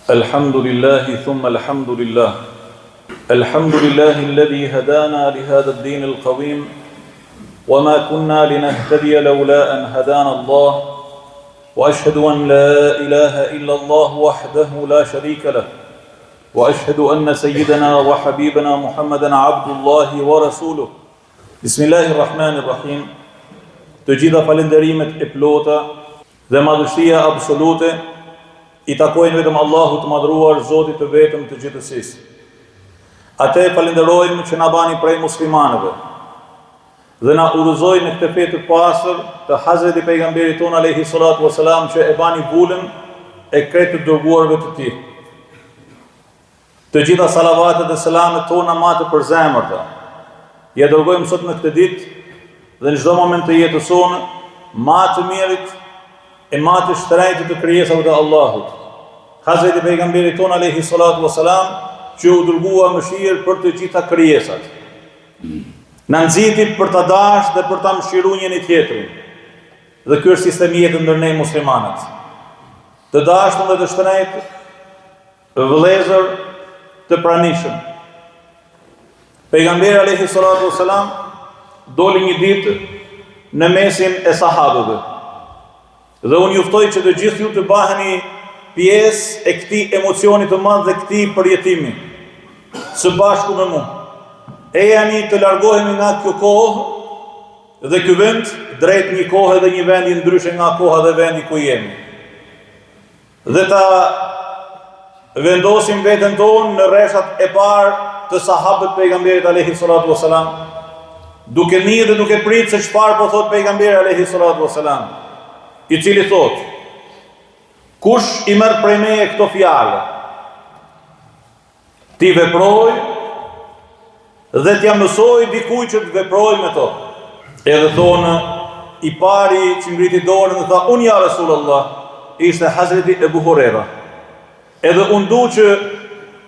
الحمد لله ثم الحمد لله الحمد لله الذي هدانا لهذا الدين القويم وما كنا لنهتدي لولا أن هدانا الله وأشهد أن لا إله إلا الله وحده لا شريك له وأشهد أن سيدنا وحبيبنا محمدا عبد الله ورسوله بسم الله الرحمن الرحيم Të gjitha falenderimet e plota dhe madhështia absolute I takojnë vetëm Allahut të madhruar, Zotit të vetëm të gjithësisë. Atë falenderojmë që na bani prej muslimanëve dhe na udhëzoi në këtë fe të pastër të Hazreti pejgamberit ton alayhi salatu wasalam që e bani bulën e kretë të dërguarve të tij. Të gjitha salavatet dhe selamet tona ma të përzemërta ja dërgojmë sot në këtë ditë dhe në çdo moment të jetës sonë ma të mirit e ma të shtrejtë të krijesave të Allahut. Hazreti pejgamberit ton alayhi salatu wasalam që u dërgua mëshirë për të gjitha krijesat. Na nxiti për ta dashur dhe për ta mëshiruar njëri tjetrin. Dhe ky është sistemi jetë ndër ne muslimanët. Të dashur dhe të shtrejtë, vëllezër të pranishëm. Pejgamberi alayhi salatu wasalam doli një ditë në mesin e sahabëve. Dhe unë juftoj që të gjithë ju të baheni pjesë e këtij emocioni të madh dhe këtij përjetimi. Së bashku me mua. Ejani të largohemi nga kjo kohë dhe ky vend drejt një kohe dhe një vendi ndryshe nga koha dhe vendi ku jemi. Dhe ta vendosim veten tonë në rreshat e parë të sahabët pejgamberit alayhi salatu wasalam. Duke një dhe duke pritë se çfarë po thot pejgamberi alayhi salatu wasalam, I cili thot: kush I merr prej meje këto fjalë, ti veproj dhe t'ja mësoj dikujt që të veproj me to. Edhe thonë, I pari që ngriti dorën dhe tha: unë ja Rasulullah, ishte Hazreti Ebu Huraira. Edhe unë du që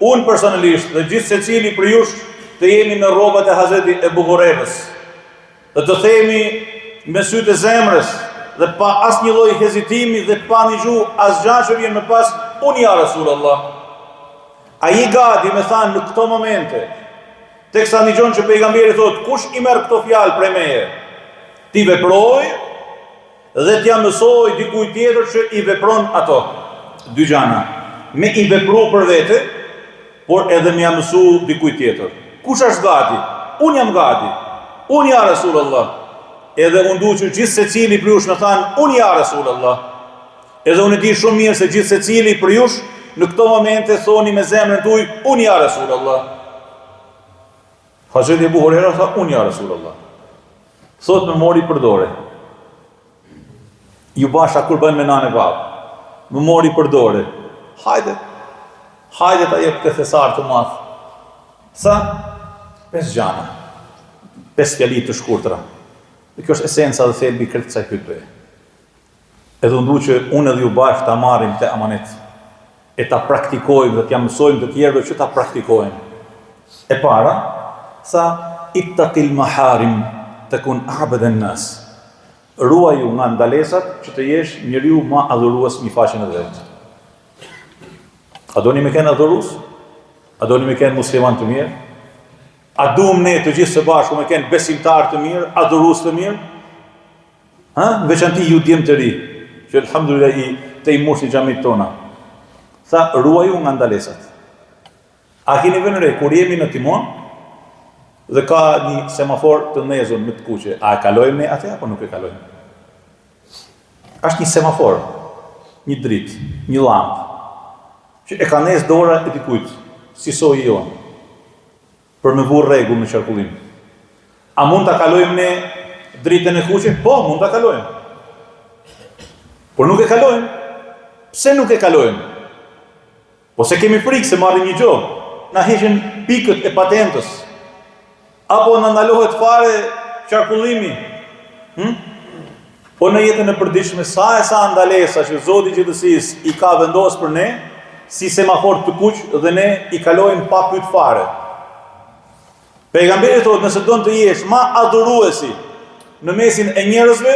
unë personalisht dhe gjithë secili për jush të jemi në rrobat e Hazreti Ebu Hurairës. Dhe të themi me sytë e zemrës dhe pa asnjë lloj hezitimi dhe pa një gjuhë asgjë që vjen më pas, unë ja Rasulullah. Ai gati me thanë në këto momente, teksa dëgjon që pejgamberi thotë: kush I merr këto fjalë prej meje, ti veproj dhe t'ja mësoj dikujt tjetër që I vepron ato. Dy gjana, me I vepru për vete, por edhe me ja mësu dikujt tjetër. Kush është gati? Unë jam gati. Unë ja Rasulullah. Edhe unë du që gjithë secili për jush me thanë: unë ja Rasulullah. Edhe unë di shumë mirë se gjithë secili për jush në këto momente thoni me zemrën tuaj: unë ja Rasulullah. Hazreti Ebu Huraira tha: unë ja Rasulullah. Thot më mori për dore. Ju basha kur bën me nanë e babë. Më mori për dore. Hajde ta jep këtë thesar të madh. Sa 5 gjana. 5 fjali të shkurtra. Dhe kjo është esenca dhe thelbi këtë kësaj hutbeje. Edhe unë du që unë edhe ju bashkë ta marrim të amanet, e ta praktikojmë dhe t'ja mësojmë të tjerëve që ta praktikojmë. E para, sa ittaqil maharim takun abeden nas. Ruaju nga ndalesat që të jesh njeriu ma adhurues në faqen e vet. A doni me kënë adhurus? A doni me kënë musliman të mirë? A duam ne të gjithë së bashku me kënë besimtar të mirë, adhurus të mirë? Veçanti ju djem të ri, që alhamdulillah të I mush një xhamit tona. Tha, ruaju nga ndalesat. A keni vënë re, kur jemi në timon, dhe ka një semafor të nezun me të kuqe, a e kalojmë ne atë apo nuk e kalojmë? Është një semafor, një dritë, një lampë, që e ka nes dora e dikujt, si soji jonë, për me vurë rregull në qarkullim. A mund ta kalojmë ne dritën e kuqe? Po, mund ta kalojmë. Por nuk e kalojmë. Pse nuk e kalojmë? Po se kemi frikë se marrim një gjobë, na heqin pikët e patentës, apo na ndalohet fare qarkullimi. Po në jetën e përditshme sa ndalesa që Zoti I gjithësisë I ka vendosur për ne, si semafor të kuq dhe ne I kalojmë pa pyet fare. Pejgamberi thotë, nëse don të jesh ma adhuruesi në mesin e njerëzve,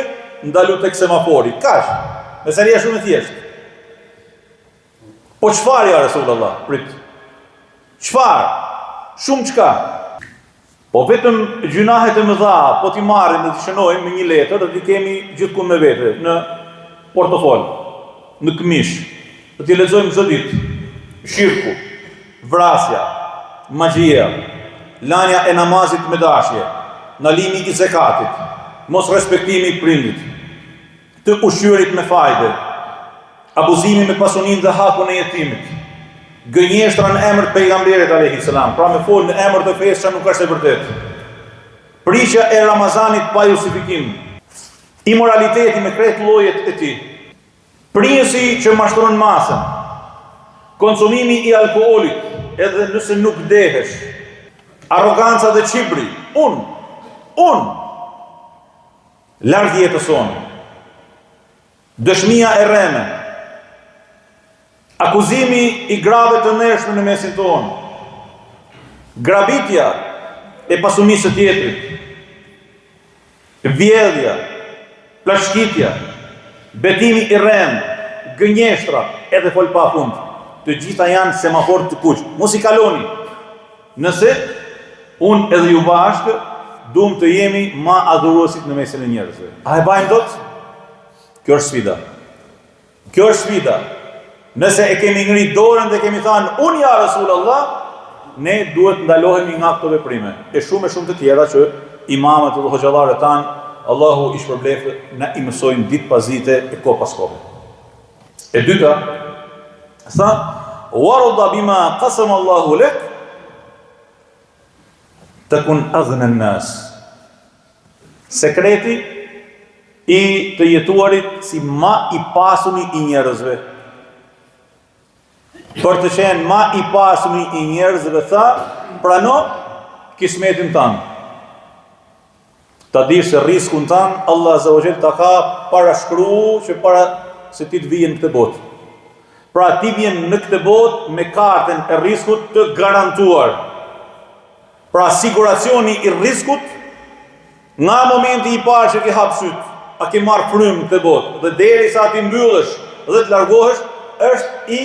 ndalu tek semafori. Kaq. Me seri është shumë e thjeshtë. Po çfarë ja Resulullah? Prit. Çfarë? Shumë çka. Po vetëm gjunahet e mëdha, po t'i marrim dhe t'i shënojmë me një letër dhe t'i kemi gjithkund me vete, në portofol, në këmish, dhe t'i lexojmë çdo ditë. Shirku, vrasja, magjia, lania e namazit me dashje, ndalimi i zakatit, mos respektimi i prindit, të ushqyerit me fajde, abuzimi me pasuninë dhe hakun e jetimit, gënjeshtra në emër të pejgamberit alayhi salam, pra me fol në emër të fesë që nuk është e vërtetë. Prishja e Ramazanit pa justifikim, imoraliteti me krejt llojet e tij, prijesi që mashtron masën, konsumimi i alkoolit edhe nëse nuk dehesh, arroganca dhe çibri, unë, larg jetës sonë, dëshmia e rreme, akuzimi i grave të ndershme në mesin tonë, grabitja e pasunisë së tjetrit, vjedhja, plashkitja, betimi i rrem, gënjeshtra, edhe fol pa fund. Të gjitha janë semafor të kuq. Mos i kaloni. Nëse unë edhe ju bashkë duam të jemi ma adhuruesit në mesin e njerëzve. A e bajmë dot? Kjo është sfida. Kjo është sfida. Nëse e kemi ngrit dorën dhe kemi thënë unë ja Resulullah, ne duhet ndalohemi nga këto veprime. E shumë të tjera që imamët dhe hoxhallarët tanë, Allahu i shpërblefë, na i mësojnë ditë pas dite e kohë pas kohe. E dyta, tha, warda bima qasama Allahu lek, takun aghna an-nas. Sekreti i të jetuarit si ma i pasuni i njerëzve. Për të qenë ma i pasuni i njerëzve, tha, prano kismetin tanë. Ta dish se riskun tanë, Allah Azza wa Jall ta ka parashkruar që para se ti të vjen në këtë botë. Pra ti vjen në këtë botë me kartën e riskut të garantuar. Pra siguracioni i riskut nga momenti i parë që ke hap syt, a ke marrë frymë në këtë botë, dhe derisa ti mbyllesh dhe të largohesh, është i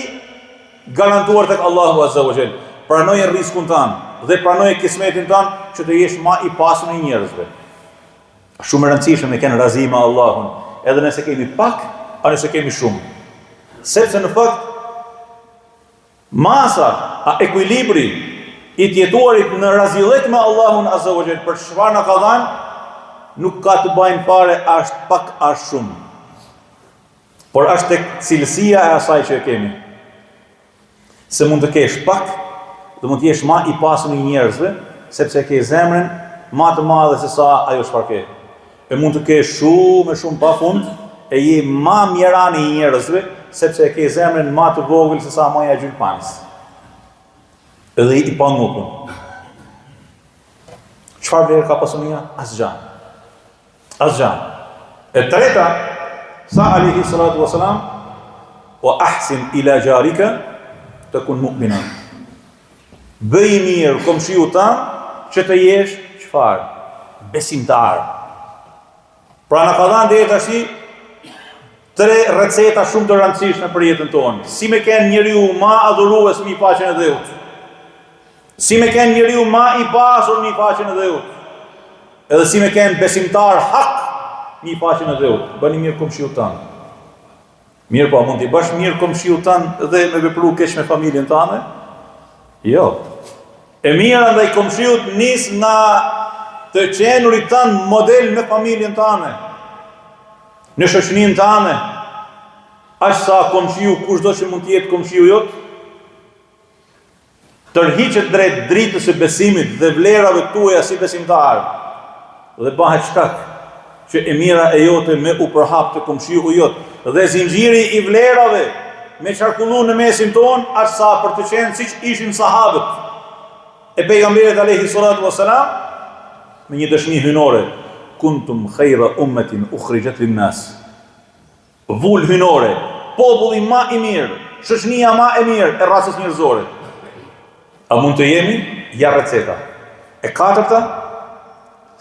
garantuar tek Allahu Azza wa Jall. Pranoje riskun tanë dhe pranoje kismetin tanë që të jesh ma i pasur i njerëzve. Shumë e rëndësishme me kenë razima Allahun, edhe nëse kemi pak, a nëse kemi shumë. Sepse në fakt, masa, a ekuilibri i tjetuarit në razillet me Allahun Azza wa Jall, për çfarë na ka dhënë, nuk ka të bajnë fare ashtë pak ashtë shumë. Por ashtë tek cilësia e asaj që e kemi. Se mund të kesh pak, dhe mund të jesh ma i pasur i njerëzve, sepse ke zemrën ma të madhe se sa ajo çfarë ke. E mund të kesh shumë pa fund, e je ma mjerani i njerëzve, sepse ke zemrën ma të vogël se sa maja gjylpanës. Edhe i pa ngopun. Çfarë vlerë ka pasunia? Asgjë. E treta, sa alayhi salatu wasalam, wa ahsin ila jarika takun mu'minan. Bëj mirë komshiu tanë që të jesh çfarë? Besimtar. Pra na ka dhënë deri tash 3 receta shumë të rëndësishme për jetën tonë. Si me kenë njeriu ma adhurues mi faqen e Dheut. Si me kenë njeriu ma i pasur mi faqen e Dheut. Edhe si me kenë besimtar hak mi faqen e Dheut. Bëni mirë komshiu tanë. Mirë po, mund t'i bash mirë komshiu tanë dhe me vepru keq me familjen tane? Jo. E mira ndaj komshiut nis nga të qenurit tanë model me familjen tane, në shoqërinë tane, aq sa komshiu kushdo që mund të jetë komshiu jot, tërhiqet drejt dritës së besimit dhe vlerave tuaja si besimtar, dhe bëhet shkak që e mira e jote me u përhap të komshiu jot, dhe zinxhiri i vlerave me qarkullu në mesin ton, aq sa për të qenë siç ishin sahabët e pejgamberit alayhi salatu wassalam, me një dëshmi hynore, kuntum khayra ummatin ukhrijat lin-nas. Vull hynore, populli ma i mirë, shoqënia ma e mirë e rasës njerëzore. A mund të jemi? Ja receta. E katërta,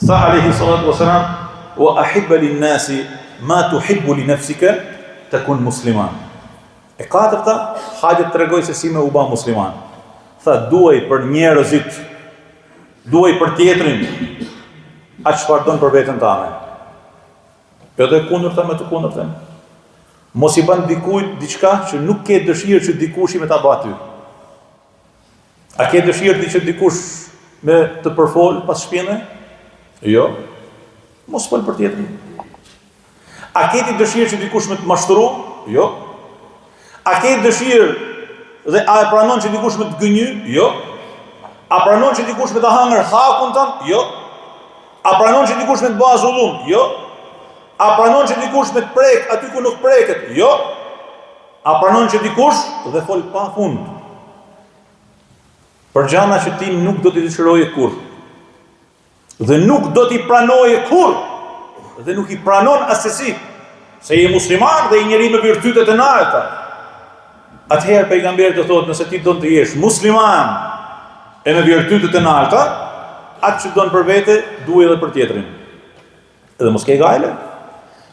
tha alayhi salatu wassalam, wa ahibba lin-nasi ma tuhibbu li nafsika takun musliman. E katërta, hajde të tregoj se si me u bë musliman. Tha, duaj për njerëzit, duaj për tjetrin, atë çfarë don për veten tënde. Edhe kundërta me të kundërtën. Mos i bën dikujt diçka që nuk ke dëshirë që dikush me ta bëj ty. A ke dëshirë që dikush me të përfol pas shpinën? Jo. Mos fol për tjetrin. A ke ti dëshirë që dikush me të mashtru? Jo. A ke dëshirë dhe a e pranon që dikush me të gënjy? Jo. A pranon që dikush me të hangër hakun tënd? Jo. A pranon që dikush me të bëj zullum? Jo. A pranon që dikush me të prek aty ku nuk preket? Jo. A pranon që dikush dhe fol pa fund për gjana që ti nuk do t'i dëshiroje kur, dhe nuk do t'i pranoje kur, dhe nuk i pranon asesi, se je musliman dhe i njeri me virtytet e larta. Atëherë pejgamberi të thotë, nëse ti do të jesh musliman e me virtytet e larta, atë që do në për vete, duhet edhe për tjetrin. Edhe mos ke gajle,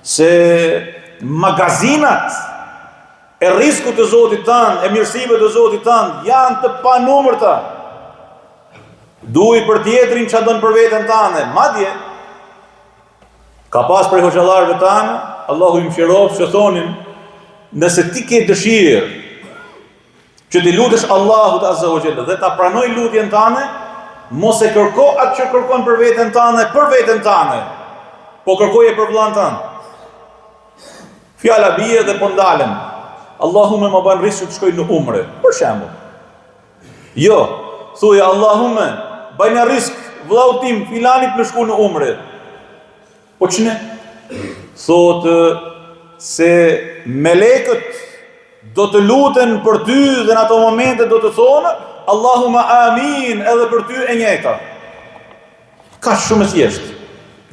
se magazinat e risku të Zotit tanë, e mirësive të Zotit tanë, janë të panumërta. Duhet për tjetrin që do në për veten tanë. Madje, ka pas prej hoxhallarëve tanë, Allahu i mëshiroft, që thonin, nëse ti ke dëshirë që ti lutesh Allahut Azza wa Jalla dhe ta pranoj lutjen tane, mos e kërko atë që kërkon për veten tane, po kërkoje për vëllain tënd. Fjala bie dhe po ndalen. Allahume më ban risë të shkoj në umre, për shembull. Jo, thuaj Allahume, bajna risk vllau tim filanit me shku në umre. Po ç'ne? Thotë se melekët do të luten për ty dhe në ato momente do të thonë Allahumma amin edhe për ty e njëjta. Ka shumë e thjeshtë.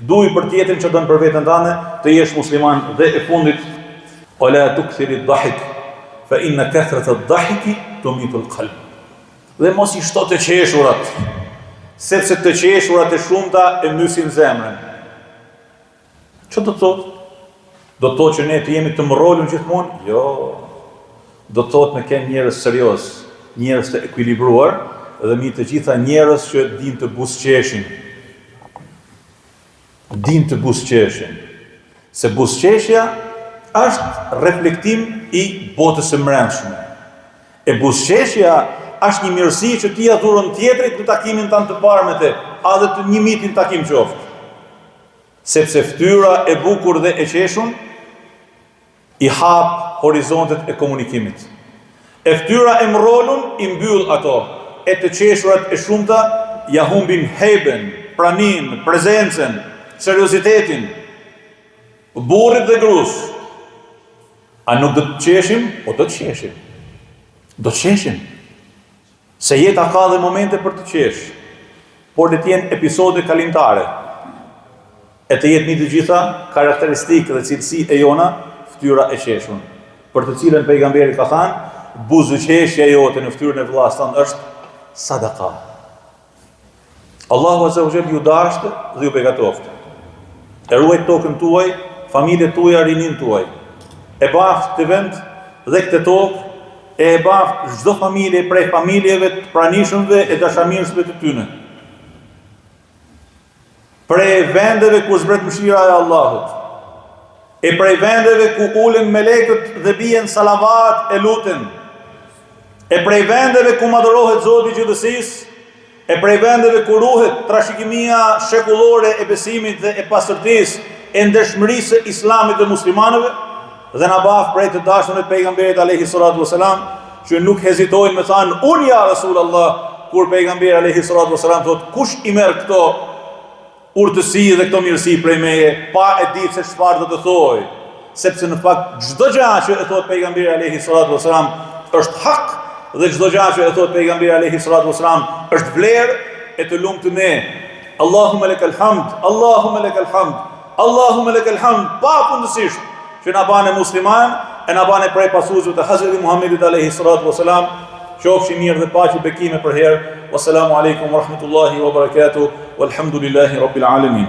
Duaj për tjetrin që don për veten tënde të jesh musliman dhe e fundit wala tukthiri dhahik fa inna kathrat ad-dhahiki tumitu al-qalb. Dhe mos i shto të qeshurat, sepse të qeshurat e shumta e mysin zemrën. Ço do të thotë? Do të thotë që ne të jemi të mrolur gjithmonë? Jo. Do të thotë ne kemi njerëz serioz, njerëz të ekuilibruar dhe mi të gjitha njerëz që dinë të buzëqeshin. Dinë të buzëqeshin. Se buzëqeshja është reflektim i botës së brendshme. E buzëqeshja është një mirësi që ti ja dhuron tjetrit në takimin tanë të parë me te, a dhe të një mitin takim qoftë. Sepse fytyra e bukur dhe e qeshun i hap horizontet e komunikimit. E fytyra e mrolun i mbyll ato, e të qeshurat e shumta ja humbin heben, pranin, prezencën, seriozitetin, burrit dhe grus. A nuk do të qeshim? Po do të qeshim. Do të qeshim. Se jeta ka dhe momente për të qesh, por le të jenë episode kalimtare. E të jetë një të gjitha karakteristikë dhe cilësi e jona, fytyra e qeshun. Për të cilën pejgamberi ka thënë, buzëqeshja jote në fytyrën e vllazit tënd është sadaka. Allahu Azza wa Jalla ju dashte dhe ju beqatoft. E ruaj tokën tuaj, familjet tuaja, rinin tuaj. E baft të vend dhe këtë tokë, e baft çdo familje prej familjeve të pranishmëve e dashamirësve të tyne. Prej vendeve ku zbret mëshira e Allahut. E prej vendeve ku ulen melekët dhe bien salavat e luten. E prej vendeve ku madhërohet Zoti i gjithësisë. E prej vendeve ku ruhet trashëgimia shekullore e besimit dhe e pastërtisë, e ndershmërisë së Islamit dhe muslimanëve, dhe na baf prej të dashur të pejgamberit alayhi salatu wasalam, që nuk hezitojnë me thanë unë ja Rasulullah, kur pejgamberi alayhi salatu wasalam thotë kush i merr këto urtësi dhe këto mirësi prej meje, pa e ditë se çfarë do të thojë, sepse në fakt çdo gjë që e thot pejgamberi alayhi salatu wasalam është hak, dhe çdo gjë që e thot pejgamberi alayhi salatu wasalam është vlerë e të lumtur ne. Allahumma lakal hamd, Allahumma lakal hamd, Allahumma lakal hamd, pa fundësisht që na bane musliman, e na bane prej pasuesve të Hazreti Muhammedit alayhi salatu wasalam, qofshi mirë dhe paqe bekime për herë. Wassalamu alaikum wa rahmatullahi wa barakatuh, walhamdulillahi rabbil alamin.